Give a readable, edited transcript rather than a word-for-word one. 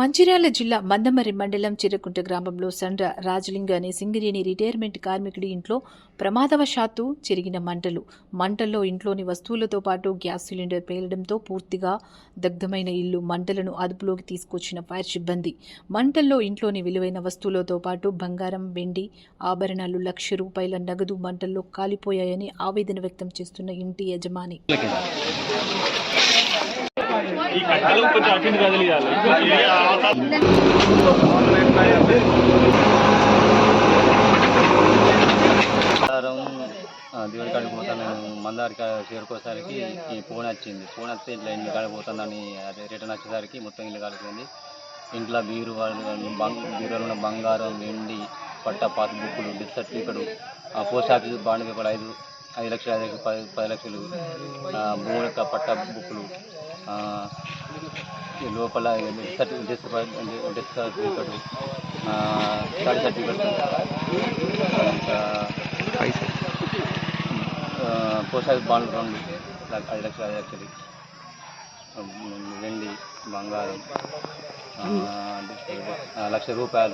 మంచిర్యాల జిల్లా మందమర్రి మండలం చిరకుంట గ్రామంలో సండ్ర రాజలింగ అనే సింగరేణి రిటైర్మెంట్ కార్మికుడి ఇంట్లో ప్రమాదవశాత్తు చెరిగిన మంటల్లో ఇంట్లోని వస్తువులతో పాటు గ్యాస్ సిలిండర్ పేలడంతో పూర్తిగా దగ్ధమైన ఇల్లు. మంటలను అదుపులోకి తీసుకొచ్చిన ఫైర్ సిబ్బంది. మంటల్లో ఇంట్లోని విలువైన వస్తువులతో పాటు బంగారం, వెండి ఆభరణాలు, ₹1,00,000 నగదు మంటల్లో కాలిపోయాయని ఆవేదన వ్యక్తం చేస్తున్న ఇంటి యజమాని. ఈ కట్టలు కొంచెం అటెండ్ కదిలియాలి. దేవుడి కాడికి పోతాను, మందారికి చేరుకోసరికి ఈ ఫోన్ వచ్చింది. ఫోన్ వస్తే ఇట్లా ఇంటి కాడికి పోతుందని అదే రిటర్న్ వచ్చేసరికి మొత్తం ఇల్లు కాలిపోయింది. ఇంట్లో బీరువాలో ఉన్న బంగారం, వెండి, పట్ట, పాత బుక్కులు, death certificate, post office bond paper 5 లక్షలు, 10 లక్షలు, భూముల పట్ట బుక్కులు, లోపల death certificate, study certificate, post office bond 5 లక్షలు, వెండి, బంగారం, ₹1,00,000